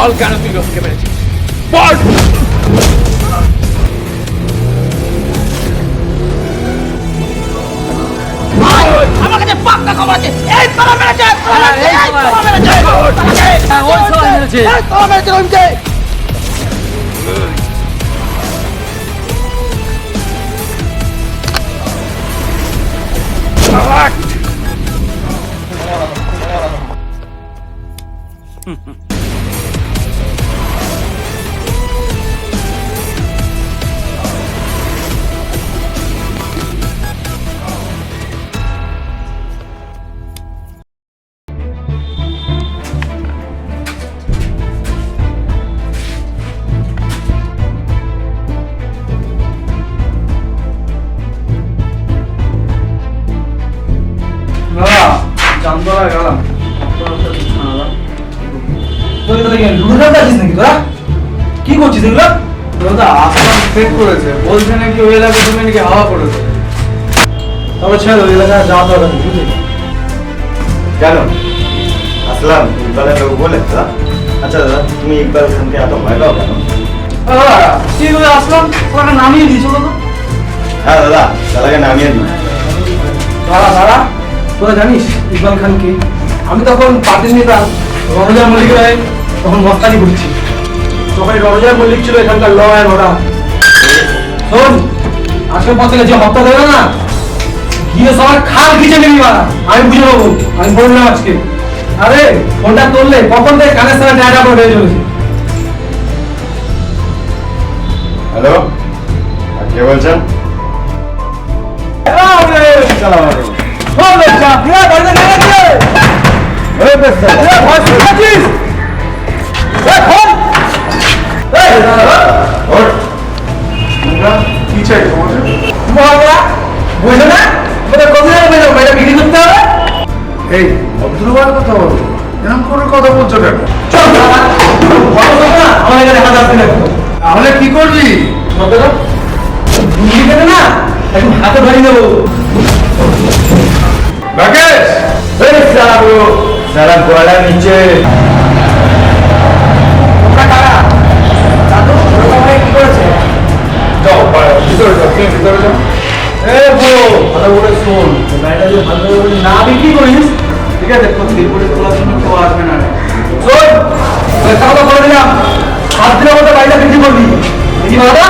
বল কেন তুই রফিকে মেরেছিস, বল। আমার কাছে পাক্কা খবর আছে, এই তোরা মেরেছে, তোরা মেরেছে রহিমকে। কি করছিস এগুলো? দাদা আসলাম ফেক করেছে, বলছে নাকি ওই এলাকা তুমি নাকি হাওয়া করেছে। তবে ছেড়ে ওই এলাকায় যাওয়া দরকার নেই, বুঝলি? কেন আসলাম ইকবালের লোক বলে দাদা? আচ্ছা দাদা, তুমি ইকবাল খানকে এত ভয় পাও কেন? কি করে আসলাম, ওখানে নামিয়ে দিয়েছো দাদা? হ্যাঁ দাদা, দাদাকে নামিয়ে দিই। দাঁড়া দাঁড়া, তোরা জানিস ইকবাল খান কি? আমি তখন পার্টির নেতা রণজয় মল্লিক রায় তখন মস্তানি করছি। তখন রণজয় মল্লিক ছিল এখানকার ল অ্যান্ড অর্ডার। শোন, আজকের পর থেকে যে হত্যা দেবে না, গিয়ে সবার খাল খিচে নিবি মারা, আমি বুঝে নেবো। আমি বললাম আজকে, আরে ফোনটা তুললে কখন থেকে কানের সাথে ডাটা হয়ে চলেছে। হ্যালো, কে বলছেন? কি চাই তোমাদের? বুঝলো না, বিক্রি করতে হবে। এই ভদ্রবার কথা বলো, এরকম করে কথা বলছো কেন? আমার এখানে হাজার তাহলে কি করবি? না এখন হাতে ধরে নেবো। রাকেশ, সারা গোয়ালার নিচে কি করেছে? যাও, ভিতরে যাও, তুমি ভিতরে যাও। ভালো করে শোন, গাড়িটা যদি ভালো করে না বিক্রি করিস, ঠিক আছে, রিপোর্টে তোলার জন্য কেউ আসবে না। শোন, কথা বলে দিলাম, 7 দিনের মধ্যে গাড়িটা বিক্রি করবি। বুঝি বাবা?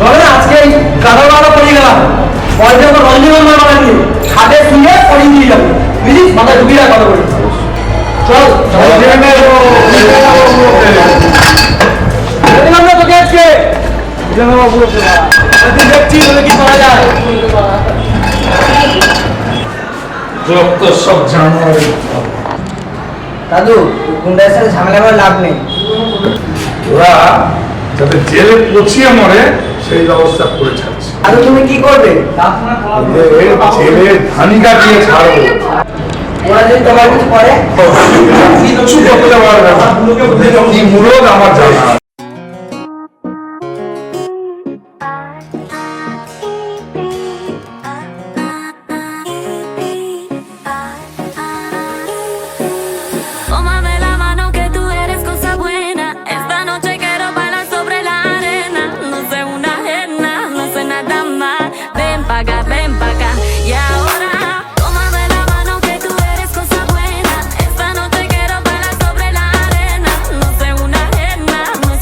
ধরে না আজকে এই গাড়া বাড়া পড়ে গেলাম, পয়সা তো রঞ্জনগর বাড়া দিয়ে খাটে শুয়ে পড়িয়ে দিয়ে যাবে, বুঝিস? মাথায় ঢুকিয়ে রাখ কথা বলি। চল দিলাম না তোকে আজকে, দেখছি কি করা যায়। সব জানোয়ার দাদু, গুন্ডার সাথে ঝামেলা করে লাভ নেই। ওরা যাতে জেলে পচিয়ে মরে সেই ব্যবস্থা করে ছাড়ছে। দাদু তুমি কি করবে? জেলে ধানিকা দিয়ে ছাড়বো। ওরা যদি তোমার কিছু করে? কিচ্ছু করতে পারবে না, কি মুরদ আমার জানা। Tómame la mano que tú eres cosa buena. Esta noche quiero bailar sobre la arena. No sé una ajena, no sé nada más. Ven pa' acá. Y ahora, tómame la mano que tú eres cosa buena. Esta noche quiero bailar sobre la arena. No sé una ajena, no sé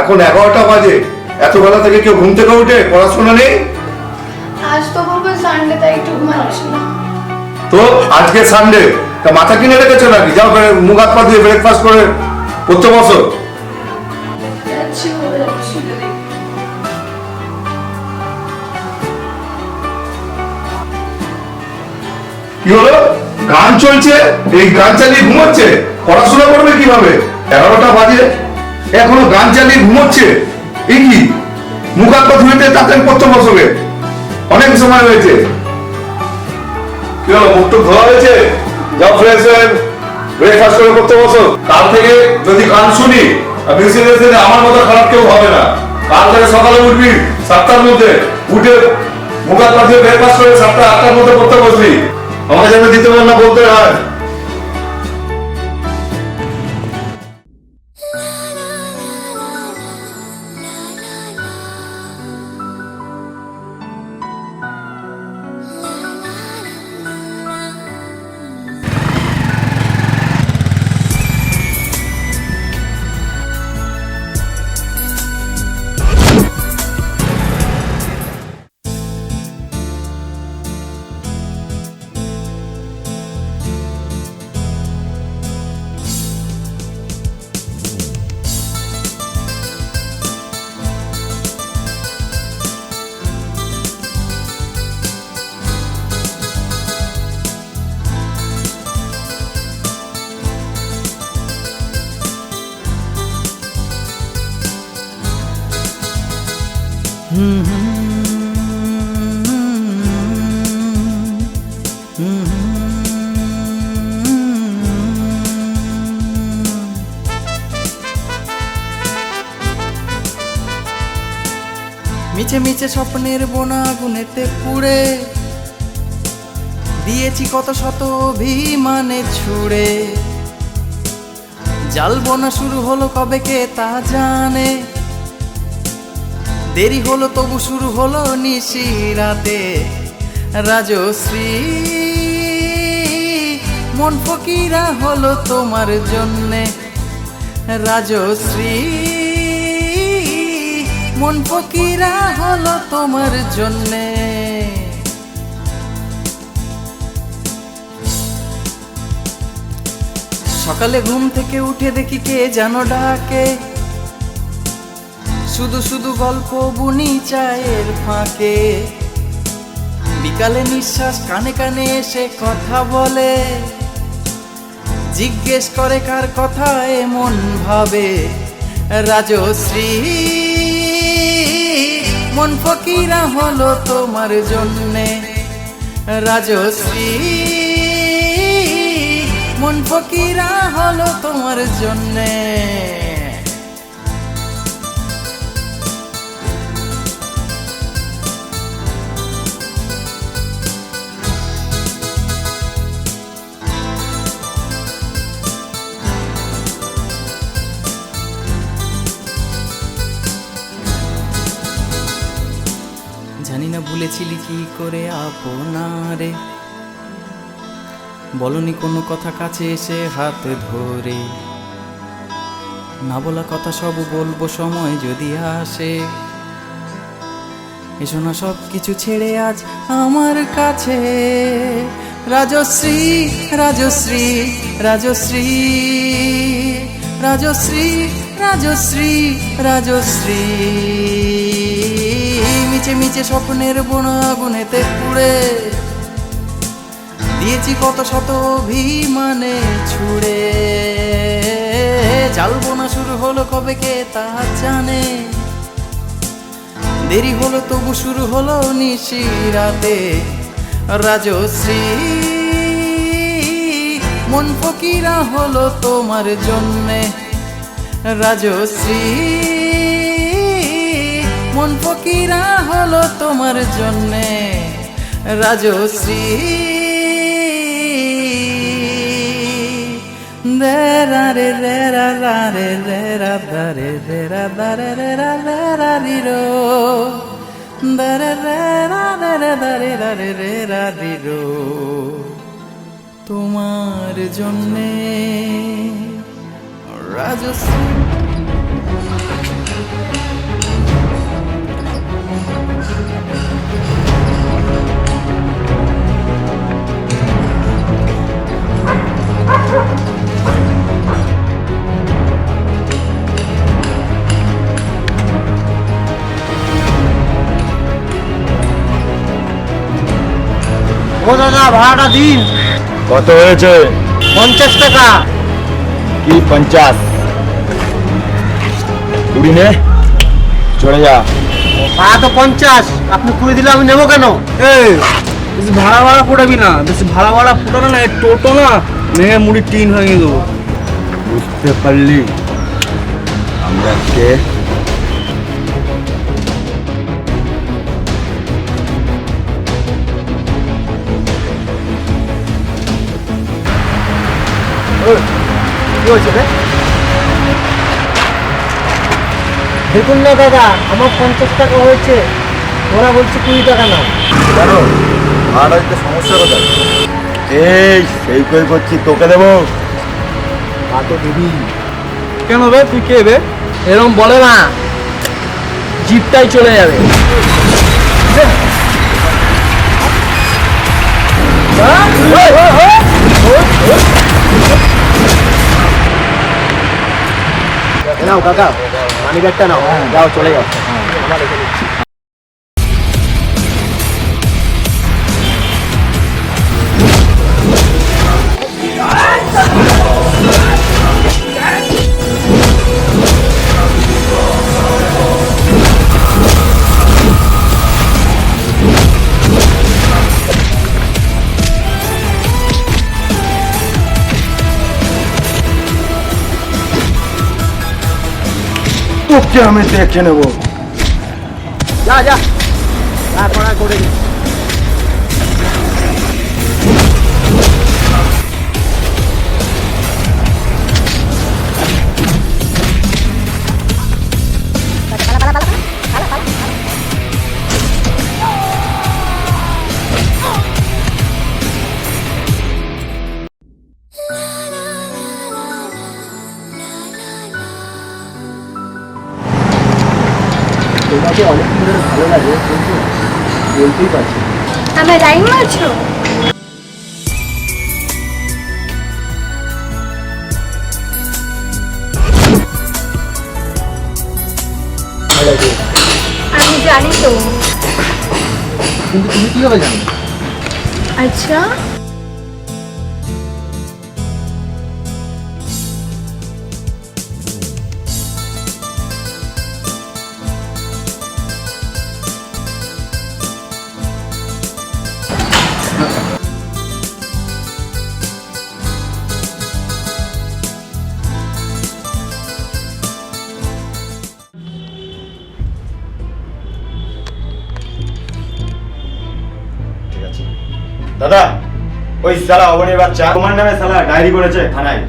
এখন 11টা বাজে, এত বেলা থেকে কেউ ঘুম থেকে উঠে পড়াশোনা নেই? আজ তো বাবা সানডে, তাই একটু ঘুমাচ্ছি না। তো আজকে সানডে, তা মাথা কিনে রেখেছো নাকি? যাও মুখ হাত পা দিয়ে ব্রেকফাস্ট করে পড়তে বসো। যাচ্ছি বাবা, যাচ্ছি। কি হলো? গান চলছে, এই গান চালিয়ে ঘুমোচ্ছে? পড়াশোনা করবে কিভাবে? 11টা বাজে এখনো গান চালিয়ে ঘুমোচ্ছে? এই কি, মুখ হাত পা ধুয়ে তাড়াতাড়ি পড়তে বসবে, অনেক সময় হয়েছে। কি হলো, মুখ টুক ধোয়া হয়েছে? যাও ফ্রেশ হয়ে ব্রেকফাস্ট করে পড়তে বসো। কাল থেকে যদি গান শুনি আর মিউজিক আমার মতো খারাপ কেউ হবে না। কাল থেকে সকালে উঠবি 7টার মধ্যে, উঠে মুখ হাত পা ধুয়ে ব্রেকফাস্ট করে 7টা 8টার মধ্যে পড়তে বসবি। আমাকে যেন দিতে পার না বলতে হয়। মিছে মিছে স্বপ্নের বোনা গুনেতে পুড়ে দিয়েছি কত শত অভিমানে ছুড়ে। জাল বোনা শুরু হলো কবে কে তা জানে, দেরি হলো তবু শুরু হলো নিশি রাতে। রাজশ্রী মন ফকিরা হলো তোমার জন্যে, রাজশ্রী মন ফকিরা হলো তোমার জন্যে। সকালে ঘুম থেকে উঠে দেখি কে যেন ডাকে, শুধু শুধু গল্প বুনি চায়ের ফাঁকে। বিকালে নিঃশ্বাস কানে কানে এসে কথা বলে, জিজ্ঞেস করে কার কথা এমন ভাবে। রাজশ্রী মন ফকিরা হলো তোমার জন্যে, রাজশ্রী মন ফকিরা হলো তোমার জন্যে। জানি না ভুলেছিলি কি করে আপনারে, বলনি কোনো কথা কাছে এসে হাত ধরে। না বলা কথা সব বলবো সময় যদি আসে, এসো না সব কিছু ছেড়ে আজ আমার কাছে। রাজশ্রী রাজশ্রী রাজশ্রী রাজশ্রী রাজশ্রী রাজশ্রী মিছে মিছে স্বপ্নের বোনা আগুনেতে পুড়ে দিয়েছি কত শত অভিমানে ছুড়ে। জাল বোনা শুরু হলো কবে কে তা জানে, দেরি হলো তবু শুরু হলো নিশি রাতে। রাজশ্রী মন ফকিরা হলো তোমার জন্যে, রাজশ্রী মন ফকিরা হলো তোমার জন্যে। রাজশ্রী রা রে রে রা রা রে রে রা দা রে রে রা দা রে রে রা রে রা রি রো দা রে রে রা রে রে দা রে রা রে রে রা রি রো। তোমার জন্যে রাজশ্রী। ও দাদা ভাড়াটা দিন। কত হয়েছে? 50 টাকা। কি 50? কুড়ি নে, চলে যা। ভাড়া তো 50, আপনি কুড়ি দিলে আমি নেবো কেন? এই বেশি ভাড়া ভাড়া ফোটাবি না, বেশি ভাড়া ভাড়া ফোটানো না, এই টোটো না ভেঙে মুড়ি টিন ভেঙে দেবো। বুঝতে পারলি আমরা কে? কি হয়েছে রে? দেখুন না দাদা, আমার 50 টাকা হয়েছে, ওরা বলছে 20 টাকা নাও। জানো ভাড়া দিতে সমস্যা কোথায়? এই সেই কই করছি, তোকে দেবো। তো দিবি। কেন বে, তুই কে বে? এরকম বলে না, জিপটাই চলে যাবে। নাও কাকা, মানি ব্যাগটা নাও, যাও চলে যাও। তোকে আমি দেখে নেবো। যা যা, যা করা করে দে। তোমাকে অনেক ধরে ভালো লাগে, কিন্তু বলতেই পারছি না। আমার লাইন মারছো? আমি জানি তো। কিন্তু তুমি কিভাবে জানো? আচ্ছা, ঠিক আছে দাদা, ওই শালা অবনীর বাচ্চা তোমার নামে শালা ডায়েরি করেছে থানায়।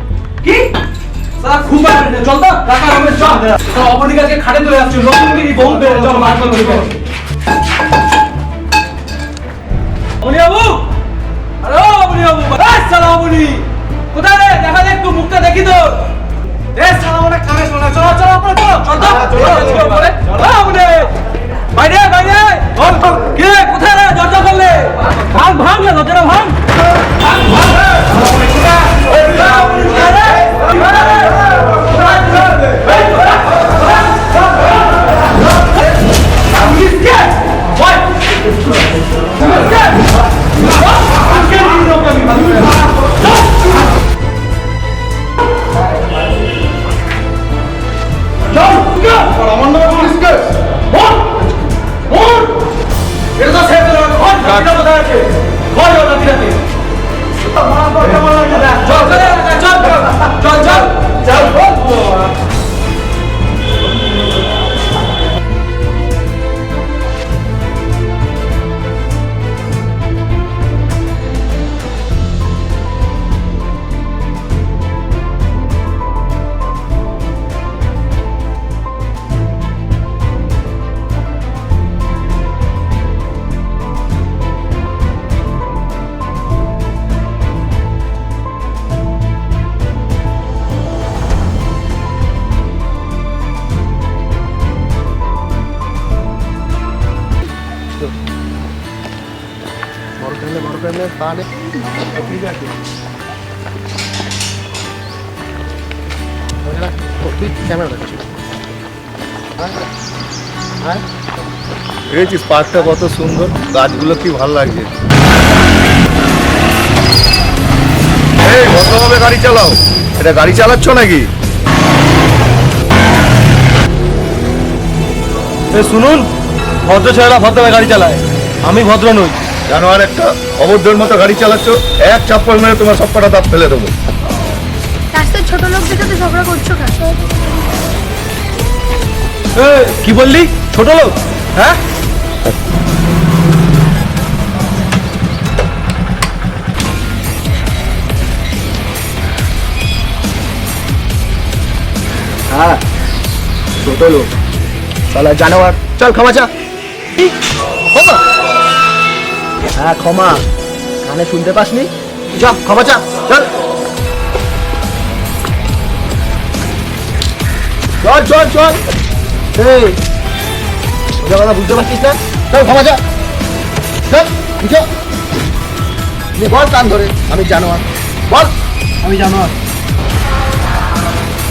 কি সারা খুব বাড়ি চল তো কাকা, আমি চল তো অবনিকাকে খাটে তুলে আসছি, নতুন কি বহু বেড়ে চল মার বন্ধ করে। অবনি বাবু, আরে ও অবনি বাবু, এই শালা অবনি কোথায় রে? দেখা দে একটু, মুখটা দেখি তো। এই শালা মানে কানে শোনা, চলো চলো আমরা চলো, চল তো অবনি বাইরে বাইরে। কি রে, কোথায় রে? দরজা খুললে ভাঙ ভাঙ না, দরজাটা ভাঙ ভাঙ ভাঙ। বড় ফ্রেমে তাহলে ঠিক আছে। ক্যামেরা দেখাচ্ছি। দেখেছিস পার্কটা কত সুন্দর, গাছগুলো কি ভালো লাগছে। এই ভদ্রভাবে গাড়ি চালাও, এটা গাড়ি চালাচ্ছ নাকি? শুনুন, ভদ্র ছেলেরা ভদ্রভাবে গাড়ি চালায়, আমি ভদ্র নই। জানোয়ার একটা, অভদ্রের মতো গাড়ি চালাচ্ছ, এক চাপ্পল মেরে তোমার সব কটা দাঁত ফেলে দেবো। রাস্তায় ছোট লোকদের সাথে ঝগড়া করছো কেন? কি বললি? ছোট লোক? হ্যাঁ, হ্যাঁ ছোট লোক, শালা জানোয়ার। চল ক্ষমা চা। ক্ষমা? হ্যাঁ ক্ষমা, কানে শুনতে পাসনি? যা ক্ষমা চা, চল চল চল চল। এই সোজা কথা বুঝতে পারছিস না? চল ক্ষমা চা, চল বুঝো। বল কান ধরে, আমি জানোয়ার। বল আমি জানোয়ার।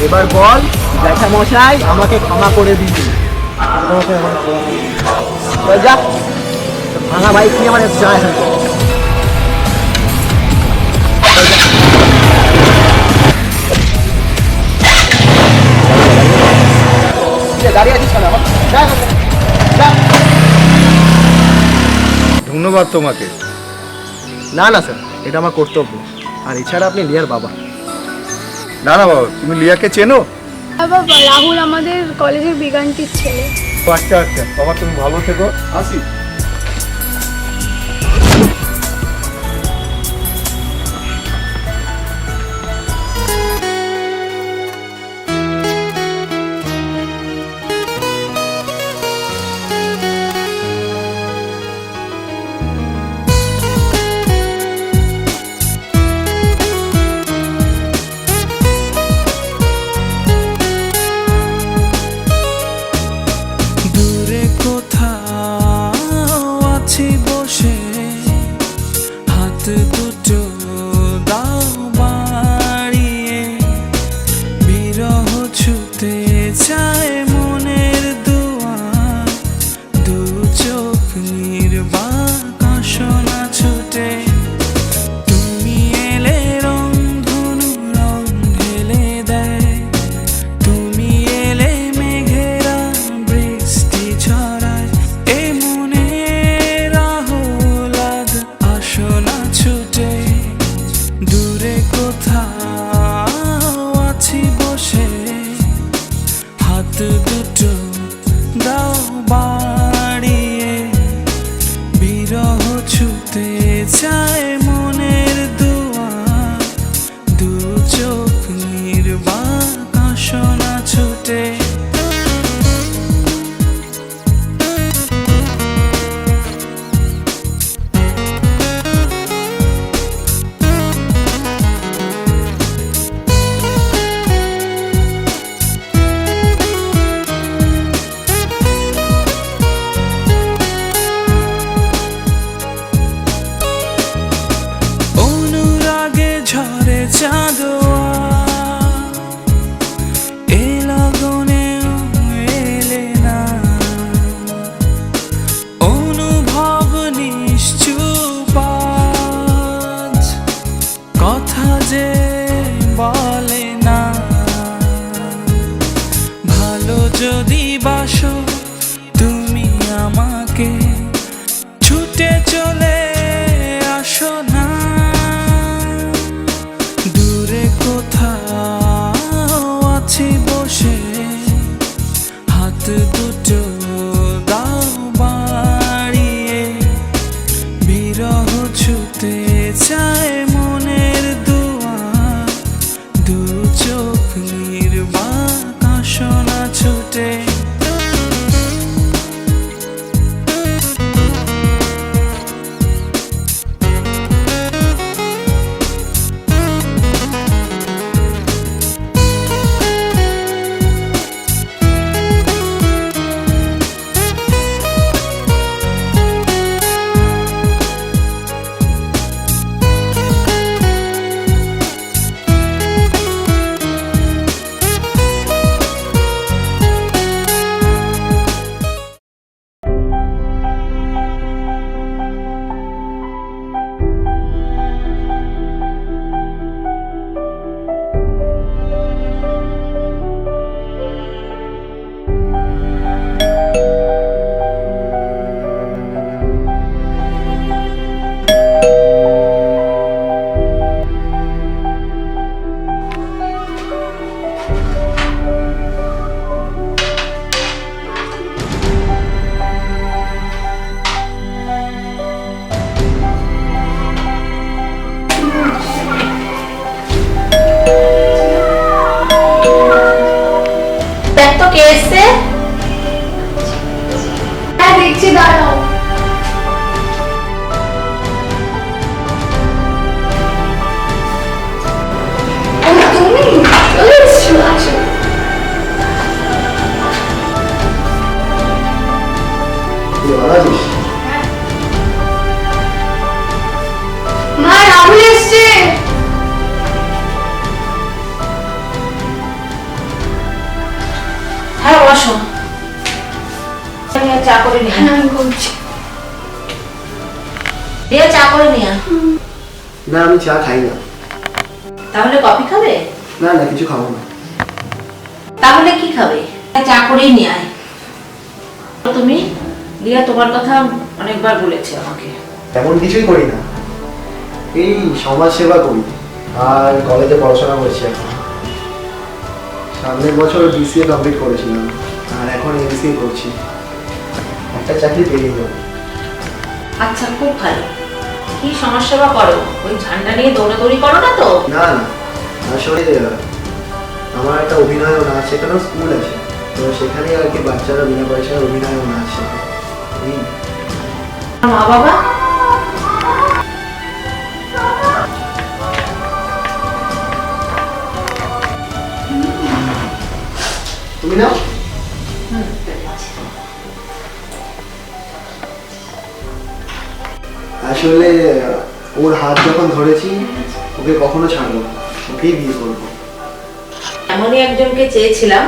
এবার বল জ্যাঠা মশাই আমাকে ক্ষমা করে দিতে। যা, ভাঙা বাইক নিয়ে আমার যায়। গাড়ি আছিস কেন? ধন্যবাদ তোমাকে। না না স্যার, এটা আমার কর্তব্য। আর এছাড়া আপনি লিয়ার বাবা। না না বাবা, তুমি লিয়াকে চেনো? বাবা, রাহুল আমাদের কলেজের বিজ্ঞানটির ছেলে। আচ্ছা আচ্ছা বাবা, তুমি ভালো থেকো, আসি। দূরে কোথাও আছি বসে, হাত দুটো দাও বাড়িয়ে, বিরহ ছুতে চায় মনের দুয়ার, দু চোখ নির্বাক আসনা ছুটে, তুমি এলে রংধনু রং ঢেলে দেয়, তুমি এলে মেঘেরা বৃষ্টি ছড়ায়, এ মনে রাহুলাদ আসনা ছুটে, দূরে কোথাও আছি বসে, হাত দুটো দাও বাড়িয়ে, বিরহ ছুতে চায় মনের দুয়ার, দু চোখ নির্বাক আসনা ছুটে। অনুরাগে ঝরে চাঁদোয়া, এ লগনেও এলে না, অনুভব নিশ্চুপ আজ, কথা যে বলে না, ভালো যদি বাসো তুমি আমাকে, ছুটে চলে আসো না, দূরে কোথাও আছি বসে, হাত দুটো দাও বাড়িয়ে, বিরহ ছুতে চায় মনের দুয়ার, দু চোখ নির্বাক আসনা ছুটে। রাহুল এসছে। হ্যাঁ বসো, চা করে নিয়ে হ্যাঁ আমি করছি। দিয়ে চা করে নিয়ে না আমি চা খাই না। তাহলে কফি খাবে? না না কিছু খাবো না। তাহলে কি খাবে? চা করেই নিয়ে আয়। তুমি দিয়া তোমার কথা অনেকবার বলেছে আমাকে। তেমন কিছুই করি না, এই সমাজ সেবা করি আর কলেজে পড়াশোনা করছি এখন। সামনের বছর BCA কমপ্লিট করেছিলাম আর এখন MCA করছি। একটা চাকরি পেয়ে যাবো। আচ্ছা খুব ভালো। কি সমাজসেবা করো? ওই ঝান্ডা নিয়ে দৌড়াদৌড়ি করো না তো? না না আসলে আমার একটা অভিনয় ও নাচ শেখানোর স্কুল আছে, তো সেখানে আর কি বাচ্চারা বিনা পয়সায় অভিনয় ও নাচ শেখে। মা বাবা? তুমি নাও। আসলে ওর হাত যখন ধরেছি ওকে কখনো ছাড়বো না, ওকেই বিয়ে করবো। এমনই একজনকে চেয়েছিলাম,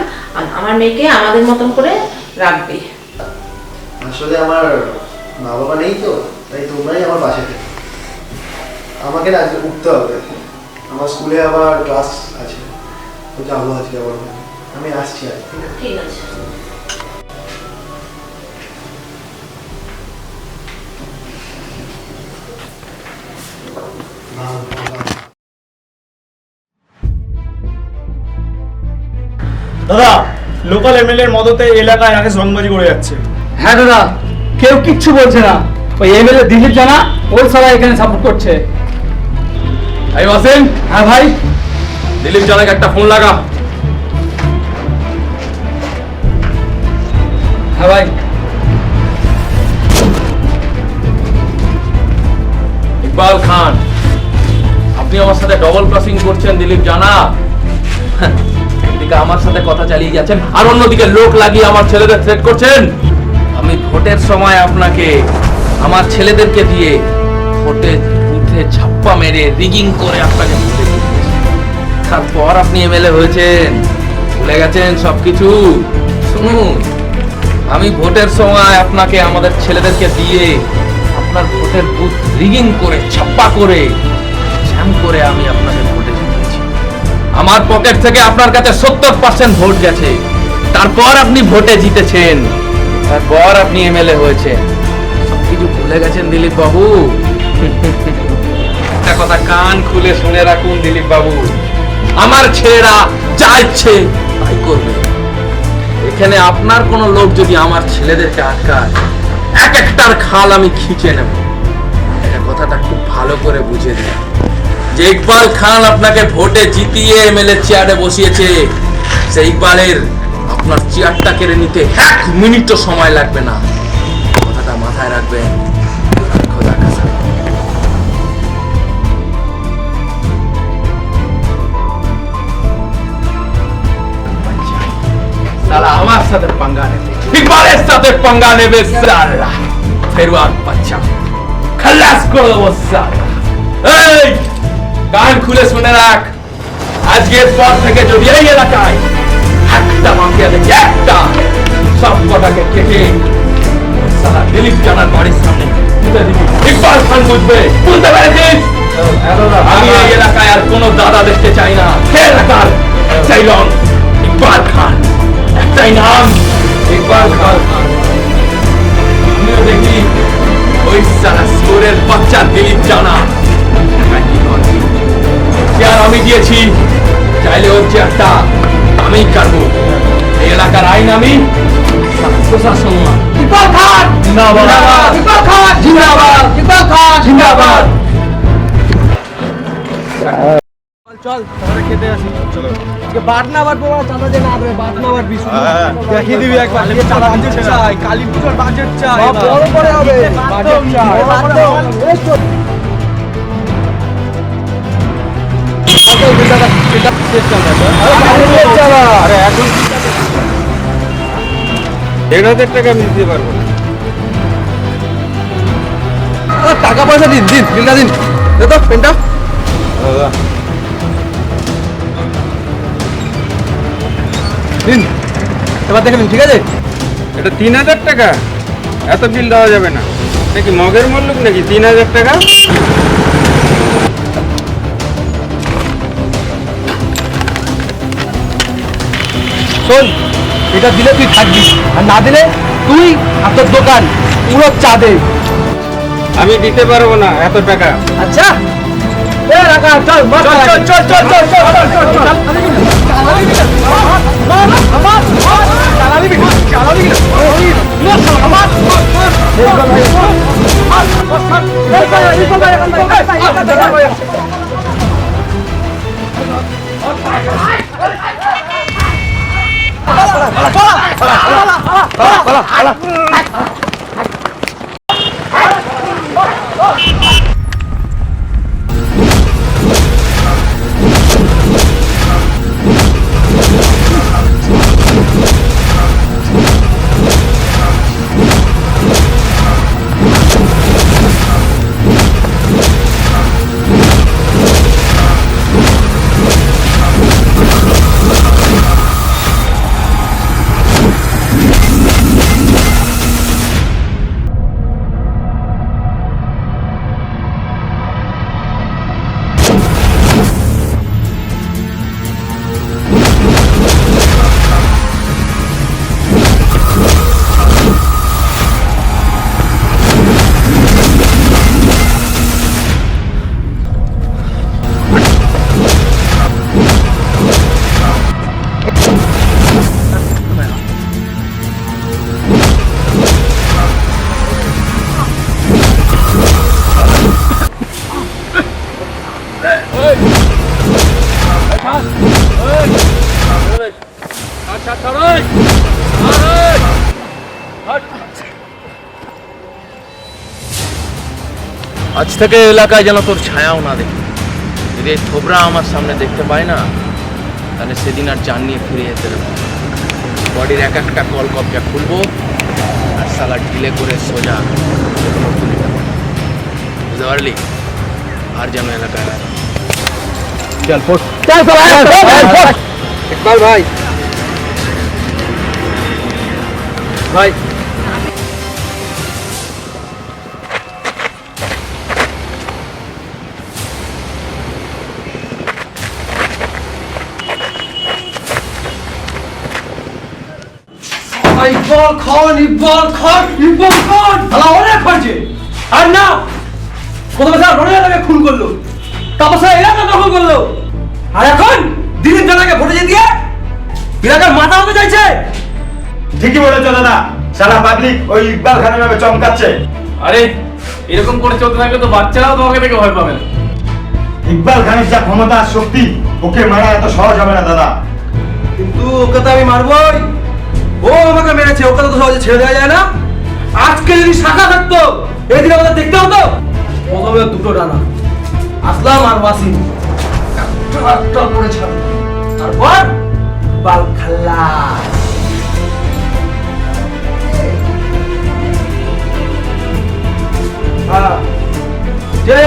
আমার মেয়েকে আমাদের মতন করে রাখবে। আসলে আমার মা বাবা নেই তো, তাই তোমরাই আমার পাশে থেকে। আমাকে না আজকে উঠতে হবে, আমার স্কুলে আবার ক্লাস আছে, তো যাবো আজকে আবার। আমি আসছি আজ, ঠিক আছে? ঠিক আছে। দাদা, লোকাল MLA এর মদতে এলাকায় আগে জংবাজি করে যাচ্ছে। হ্যাঁ দাদা, কেউ কিচ্ছু বলছে না। ওই MLA দিলীপ জানা ওর সারা এখানে সাপোর্ট করছে। এই ওয়াসিম, হ্যাঁ ভাই। দিলীপ জানাকে একটা ফোন লাগা। হ্যাঁ ভাই। ইকবাল খান, আপনি আমার সাথে ডবল ক্রসিং করছেন দিলীপ জানা। একদিকে আমার সাথে কথা চালিয়ে যাচ্ছেন আর অন্যদিকে লোক লাগিয়ে আমার ছেলেদের থ্রেট করছেন। আমি ভোটের সময় আপনাকে আমার ছেলেদেরকে দিয়ে ভোটে বুথে ছাপ্পা মেরে রিগিং করে আপনাকে ভোটে জিতিয়েছি। তারপর আপনি MLA হয়েছেন, ভুলে গেছেন সবকিছু। শুনুন, আমি ভোটের সময় আপনাকে আমাদের ছেলেদেরকে দিয়ে আপনার ভোটের বুথ রিগিং করে ছাপ্পা করে জ্যাম করে আমি আপনাকে ভোটে জিতিয়েছি। আমার পকেট থেকে আপনার কাছে 70% ভোট গেছে, তারপর আপনি ভোটে জিতেছেন, তারপর আপনি MLA হয়েছেন। সবকিছু ভুলে গেছেন দিলীপ বাবু। একটা কথা কান খুলে শুনে রাখুন দিলীপ বাবু, আমার ছেলেরা যা ইচ্ছে তাই করবে। এখানে আপনার কোনো লোক যদি আমার ছেলেদেরকে আটকায়, এক একটার খাল আমি খিঁচে নেব। এটা কথাটা খুব ভালো করে বুঝে দিন যে ইকবাল খান আপনাকে ভোটে জিতিয়ে MLA চেয়ারে বসিয়েছে, সেই ইকবালের আপনার চেয়ারটা কেড়ে নিতে 1 মিনিটও সময় লাগবে না। কথাটা মাথায় রাখবেন। খোদা কাসম। সালা আমার সাথে পাঙ্গা নেবে, ইকবালের সাথে পাঙ্গা নেবে সালা। ফেরওয়ার বাচ্চা খালাস করে দেবো সালা। এই কান খুলে শুনে রাখ, আজকের পর থেকে যদি এই এলাকায় একটা মাফিয়া দেখি, একটা, সব কটাকে কেটে সালা দিলীপ জানার বাড়ির সামনে পুঁতে দিবি। ইকবাল খান বুঝবে, বুঝতে পেরেছিস? আমি এই এলাকায় আর কোনো দাদা দেখতে চাই না। এলাকার চাইলন ইকবাল খান, একটাই নাম, ইকবাল খান। আমিও দেখি ওই সালা স্কোরের বাচ্চা দিলীপ জানা চেয়ার আমি দিয়েছি, চাইলে ওর চেয়ারটা আমি কাটবো। এই এলাকার আইন আমি, প্রশাসন না। ইকবাল খান জিন্দাবাদ, ইকবাল খান জিন্দাবাদ, ইকবাল খান জিন্দাবাদ। চল তাহলে খেতে আসি। চলো আজকে বাটনা বাটবো, চাঁদা যে না দেবে বাটনা বাটবি। দেখিয়ে দিবি একবার চাঁদা বাজেট চাই, কালী পুজোর বাজেট চাই, বড় করে হবে বাজেট চাই। আরে এখন 1,000 টাকা আমি দিতে পারবো না। টাকা পয়সা দিন, দিন বিলটা দিন। দে তো পেনটা। দাদা নিন, এবার দেখে নিন, ঠিক আছে? এটা 3000 টাকা? এত বিল দেওয়া যাবে না। নাকি মগের মূল্য নাকি 3000 টাকা? শোন, এটা দিলে তুই থাকবি, আর না দিলে তুই আর তোর দোকান পুরো চাঁদে। আমি দিতে পারবো না এত টাকা। আচ্ছা, এ রাখা, চল চল চল চল চল চল চল চল চল। আজ থেকে এলাকায় যেন তোর ছায়াও না দেখি। যদি এই থোবরা আমার সামনে দেখতে পায় না, তাহলে সেদিন আর জান নিয়ে ফিরে যেতে দেবো। বডির এক একটা কল কবজা খুলবো আর সালা ঢিলে করে সোজা তুলে দেবো। বুঝতে পারলি? আর যেন এলাকায় না। চল ফোট, চল চল ইকবাল ভাই। ভাই ইকবাল খান, ইকবাল খান, ইকবাল খান আলা অনেক হয়েছে। আর না, প্রথমে স্যার রণজাকে খুন করলো, তারপর স্যার এলাকা দখল করলো, আর এখন দিলীপ জানাকে ভোটে দিয়ে এলাকার মাথা হতে চাইছে। ঠিকই বলেছো দাদা, সারা পাবলিক ওই ইকবাল খানের নামে চমকাচ্ছে। আরে এরকম করে চলতে থাকলে তো বাচ্চারাও তোমাকে দেখে ভয় পাবে না। ইকবাল খানের যা ক্ষমতা আর শক্তি, ওকে মারা এত সহজ হবে না দাদা। কিন্তু ওকে তো আমি মারবই। ও আমাকে মেরেছে, ওকে তো সহজে ছেড়ে দেওয়া যায় না। আজকে যদি শাখা থাকতো, এই দিন আমাদের দেখতে হতো। প্রথমে দুটো ডানা, আসলাম আর ওয়াসিম একটা করে ছাড়, তারপর বাল খাল্লাস। হ্যাঁ,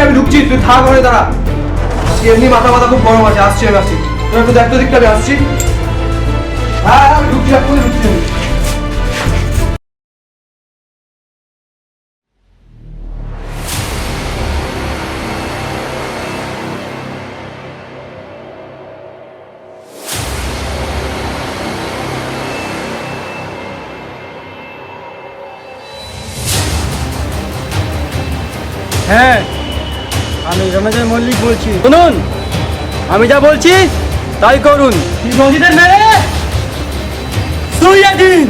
আমি ঢুকছি, তুই থাক ঘরে দাঁড়া। আজকে এমনি মাথা মাথা খুব গরম আছে, আসছি আমি আসছি। তুই একটু দেখতে দিকটা, আমি আসছি। হ্যাঁ আমি ঢুকছি, এক্ষুনি ঢুকছি। হ্যাঁ, আমি রণজয় মল্লিক বলছি। শুনুন, আমি যা বলছি তাই করুন। রঞ্জিতের মেরে শুইয়ে দিন।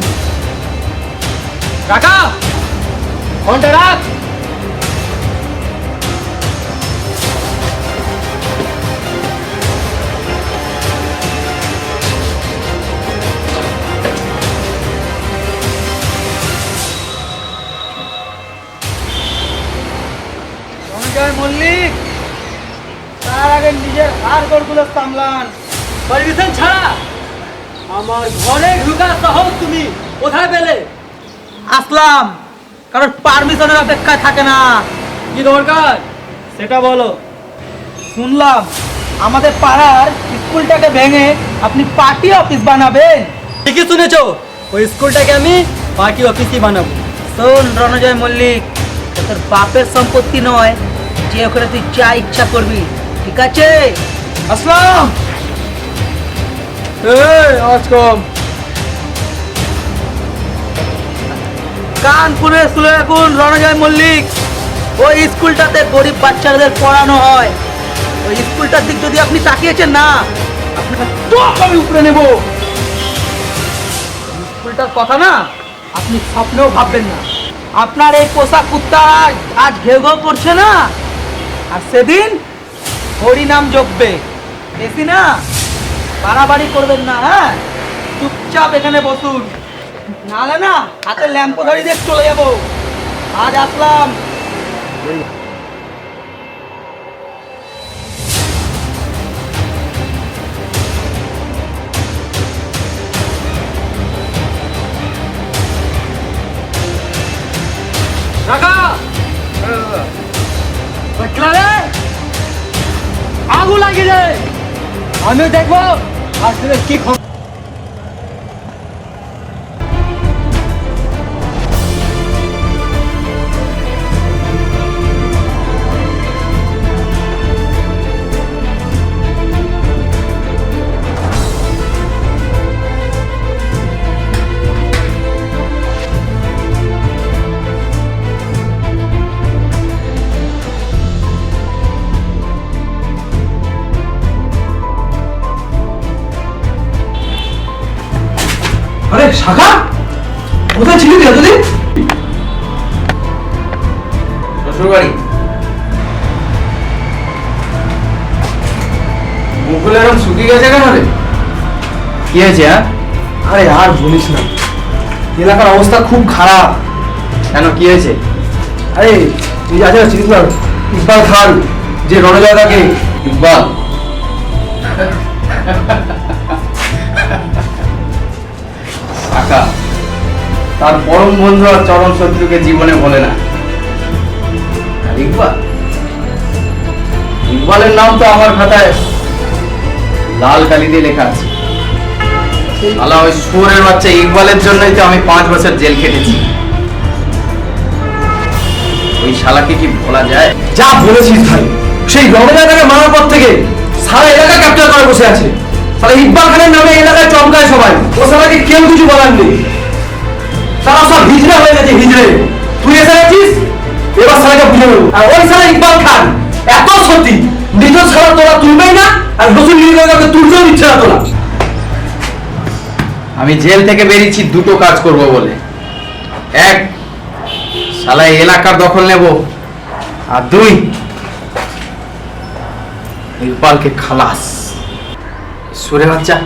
কাকা ফোনটা রাখ। রঞ্জয় মল্লিক, তার আগে নিজের হাড়গোড়গুলো সামলান। পারমিশন ছাড়া আমার ঘরে ঢুকার সাহস তুমি কোথায় পেলে? আসলাম, কারণ পারমিশনের অপেক্ষায় থাকে না। কি দরকার সেটা বলো। শুনলাম আমাদের পাড়ার স্কুলটাকে ভেঙে আপনি পার্টি অফিস বানাবেন। ঠিকই শুনেছো, ওই স্কুলটাকে আমি পার্টি অফিসই বানাবো। শোন রণজয় মল্লিক, তোর বাপের সম্পত্তি নয় যে ওখানে তুই যা ইচ্ছা করবি, ঠিক আছে? আসলাম, আওয়াজ কম। কান খুলে শুনে রাখুন রণজয় মল্লিক, ওই স্কুলটাতে গরিব বাচ্চাদের পড়ানো হয়। ওই স্কুলটার দিক যদি আপনি তাকিয়েছেন না, আপনাকে টপ আমি উপরে নেব। স্কুলটার কথা না আপনি স্বপ্নেও ভাববেন না। আপনার এই পোষা কুত্তা আজ ঘেউ ঘেউ করছে না, আর সেদিন হরি নাম জপবে। বেশি না বাড়াবাড়ি করবেন না, হ্যাঁ? চুপচাপ এখানে বসুন, নালে না হাতে ল্যাম্প ধরে দিয়ে চলে যাবো। আজ আসলাম। আগুন লাগিয়ে যায়, আমি দেখবো আসলে কি খবর। আরে শাখা, কোথায় ছিলি তুই এতদিন? শ্বশুর বাড়ি। মুখগুলো এরকম শুকিয়ে গেছে কেন রে? কি হয়েছে? আরে আর বলিস না, এলাকার অবস্থা খুব খারাপ। কেন, কি হয়েছে? আরে তুই আছে চিনিস না ইকবাল খান, যে রণজয় থাকে। ইকবাল? শাখা, তার পরম বন্ধু আর চরম শত্রুকে জীবনে বলে না। আর ইকবাল, ইকবালের নাম তো আমার খাতায় লাল কালি দিয়ে লেখা আছে। শালা ওই শুয়োরের বাচ্চা ইকবালের জন্যই তো আমি 5 বছর জেল খেটেছি। ওই শালাকে কি বলা যায়? যা বলেছিস ভাই, সেই রণজয়টাকে মারার পর থেকে সারা এলাকা ক্যাপচার করে বসে আছে। সারা ইকবাল খানের নামে এলাকায় চমকায় সবাই। ও সারাকে কেউ কিছু বলার নেই, তারা সব হিজড়া হয়ে গেছে, হিজড়ে। তুই এসে গেছিস, এবার সারাকে বুঝে নেবো। আর ওই সারা ইকবাল খান এত সত্যি, নিজের সারা তোরা তুলবেই না, আর রসুল নীলকে তুলতেও দিচ্ছে না তোরা। আমি জেল থেকে বেরিয়েছি দুটো কাজ করব বলে। এক, শালা এই এলাকার দখল নেব, আর 2, ইকবালকে খালাস। সুরে বাচ্চা,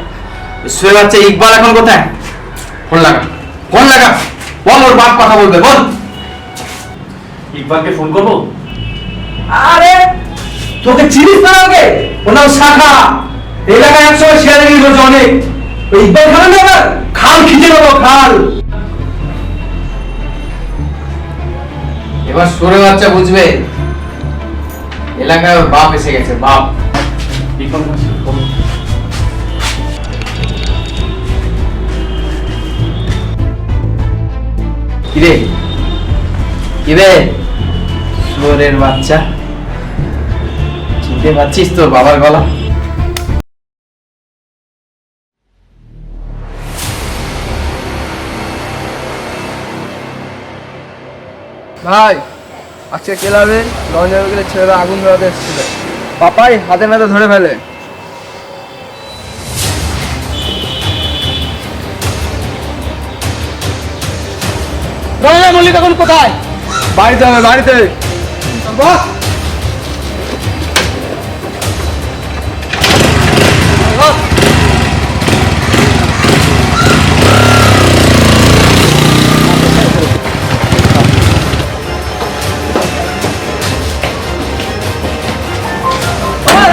সুরে বাচ্চা ইকবাল এখন কোথায়? ফোন লাগা, ফোন লাগা, বল ওর বাপ কথা বলবে, বল। ইকবালকে ফোন করবো? আরে তোকে চিনিস না ওকে? ওর নাম শাখা, এলাকায় একসময় শেয়ারগিরি করেছে অনেক। ওই ইকবাল খান না, খাল খিচে নেবো, খাল। এবার সুরে বাচ্চা বুঝবে এলাকায় ওর বাপ এসে গেছে, বাপ। ইকবাল ফোন। কিরে, কিরে সুরের বাচ্চা, চিনতে পারছিস তোর বাবার গলা? ভাই, আজকে ক্লাবে রঞ্জন গেলে ছেলেরা আগুন ধরাতে এসেছিল। পাপাই হাতে নাতে ধরে ফেলে। রণজয় মল্লিক এখন কোথায়? বাড়িতে হবে, বাড়িতে। বস।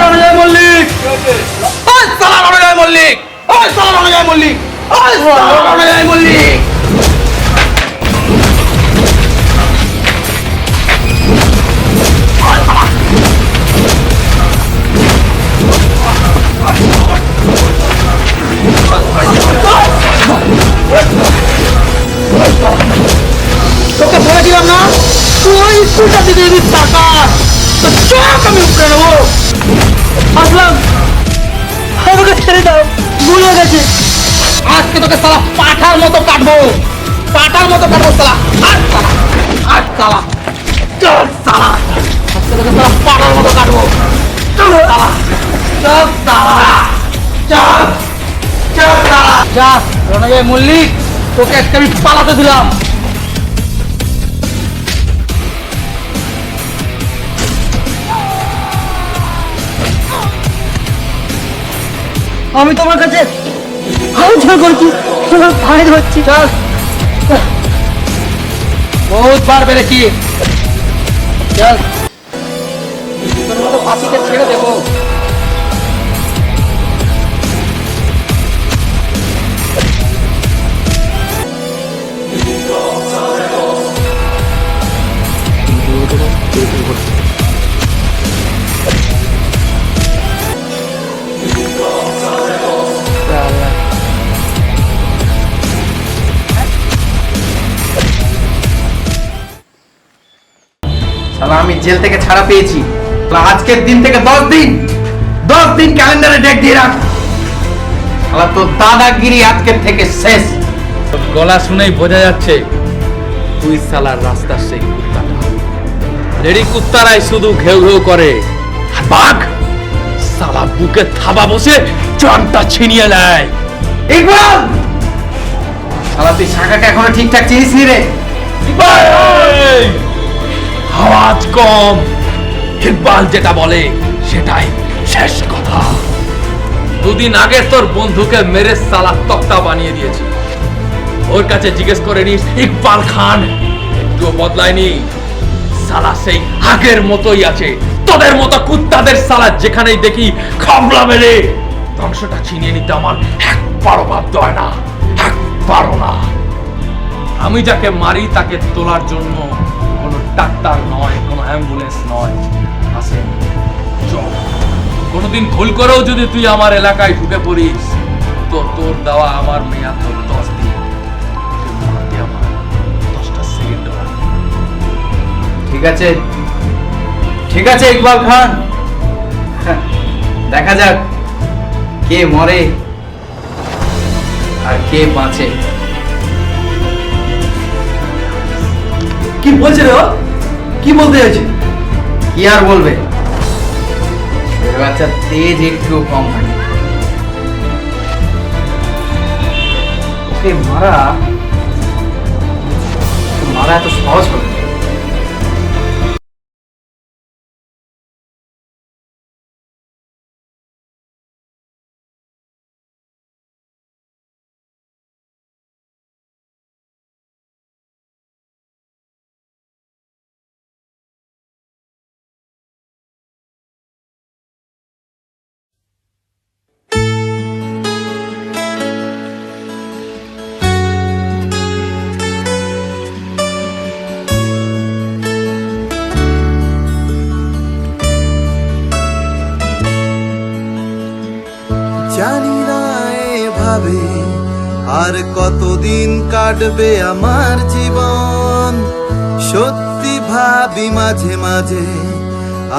রণজয় মল্লিক, ওই সালা রণজয় মল্লিক, ওই সালা রণজয় মল্লিক, ওই সালা রণজয় মল্লিক। আমি উপরে নেবো। আসলাম, আমাকে ছেড়ে দাও, ভুল হয়ে গেছে। আজকে তোকে সালা পাঠার মতো কাটবো, পাঠার মতো কাটবো সালা। আজ সালা, চল সালা, আজকে তোকে সালা পাঠার মতো কাটবো। চল সালা, চল সালা, চল, চল সালা। যা রণজয় মল্লিক, তোকে আজকে আমি পালাতে দিলাম। আমি তোমার কাছে হাত জোর করছি, তোমার পায়ে ধরছি। চল, বহুত বার বেড়েছি, চল, তোর মতো ফাঁসিতে ছেড়ে দেবো। শালা আমি জেল থেকে ছাড়া পেয়েছি, শালা আজকের দিন থেকে 10 দিন ক্যালেন্ডারে ডেট দিয়ে রাখ। শালা তোর দাদাগিরি আজকের থেকে শেষ। গলা শুনেই বোঝা যাচ্ছে তুই সালার রাস্তার সেই কুত্তাটা। লেডি কুত্তারাই শুধু ঘেউ ঘেউ করে, আর বাঘ সালা বুকে থাবা বসে জানটা ছিনিয়ে নেয়। ইকবাল, শালা তুই শাখাকে এখনো ঠিকঠাক চিনিস নি রে। এই, আওয়াজ কম, ইকবাল যেটা বলে সেটাই শেষ কথা। দুদিন আগে তোর বন্ধুকে মেরে সালা তক্তা বানিয়ে দিয়েছি। ওর কাছে জিজ্ঞেস করে নিস, ইকবাল খান একটু বদলায়নি, সালা সেই আগের মতোই আছে। তোদের মতো কুত্তাদের সালা যেখানেই দেখি খামলা মেরে ধ্বংসটা ছিনিয়ে নিতে আমার একবারও ভাবতে হয় না, একবারও না। আমি যাকে মারি তাকে তোলার জন্য কোনো ডাক্তার নয়, কোনো অ্যাম্বুলেন্স নয়, আসে চল। কোনোদিন ভুল করেও যদি তুই আমার এলাকায় ঢুকে পড়িস তো তোর দেওয়া আমার মেয়াদ তোর 10 দিন, মারতে আমার 10টা সেকেন্ড লাগবে। ঠিক আছে, ঠিক আছে ইকবাল খান, দেখা যাক কে মরে আর কে বাঁচে। কি বলছে রে ও? কি বলতে চাইছে? কি আর বলবে, এর বাচ্চা তেজ একটু কম হয়। ওকে মারা এত সহজ হবে না। জানি না এভাবে আর কতদিন কাটবে আমার জীবন। সত্যি ভাবি মাঝে মাঝে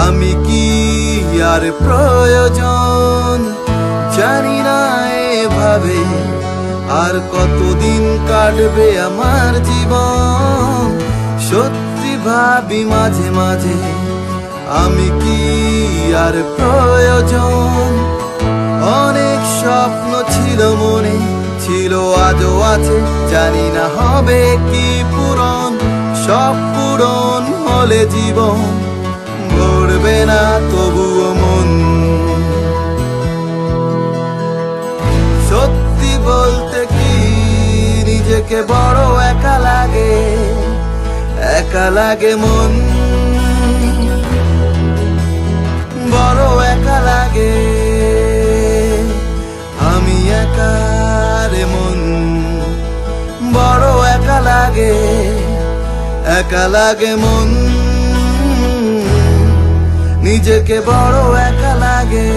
আমি কি আর প্রয়োজন। জানি না এভাবে আর কতদিন কাটবে আমার জীবন। সত্যি ভাবি মাঝে মাঝে আমি কি আর প্রয়োজন। অনেক স্বপ্ন ছিল মনে, ছিল আজও আছে, জানি না হবে কি পূরণ। সব পূরণ হলে জীবন ভরবে না তবুও মন। সত্যি বলতে কি নিজেকে বড় একা লাগে, একা লাগে মন, বড় একা লাগে। আমি একা রে মন, বড় একা লাগে, একা লাগে মন, নিজেকে বড় একা লাগে।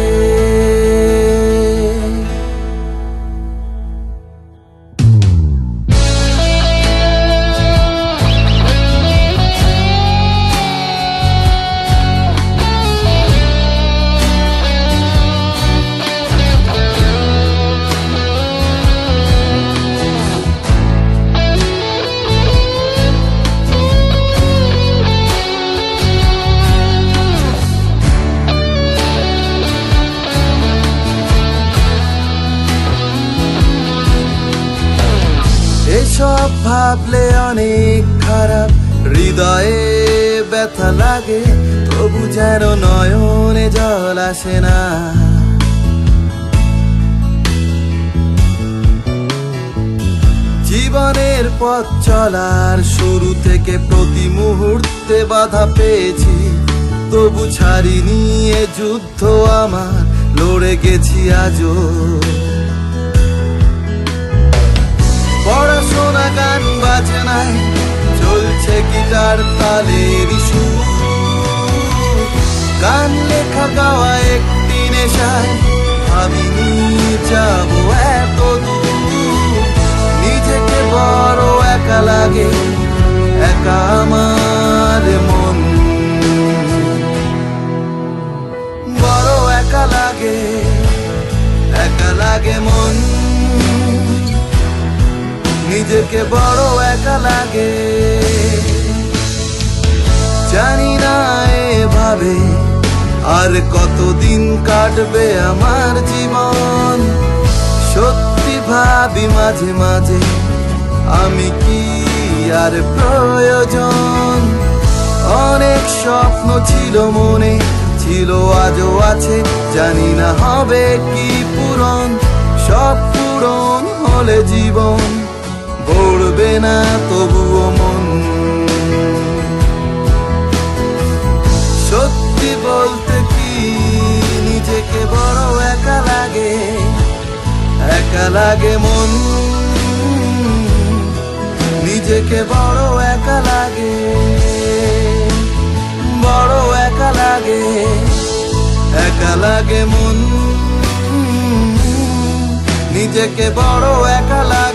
সব ভাবলে অনেক খারাপ, হৃদয়ে ব্যথা লাগে, তবু যেন নয়নে জল আসে না। জীবনের পথ চলার শুরু থেকে প্রতি মুহূর্তে বাধা পেয়েছি, তবু ছাড়িনি এ যুদ্ধ আমার, লড়ে গেছি আজও। পড়াশোনা গান বাজে নাই, চলছে গিটার তালের সুর, গান লেখা গাওয়া একটি নেশায়, ভাবিনি যাব এত দূর। নিজেকে বড় একা লাগে, একা আমার মন, বড় একা লাগে, একা লাগে মন, নিজেকে বড় একা লাগে। জানি না এভাবে আর কতদিন কাটবে আমার জীবন, সত্যি ভাবি মাঝে মাঝে আমি কি আর প্রয়োজন। অনেক স্বপ্ন ছিল মনে, ছিল আজও আছে, জানি না হবে কি পূরণ। সব পূরণ হলে জীবন ভরবে না তবুও মন। সত্যি বলতে কি নিজেকে বড় একা লাগে, একা লাগে মন, নিজেকে বড় একা লাগে, বড় একা লাগে, একা লাগে মন, নিজেকে বড় একা লাগে।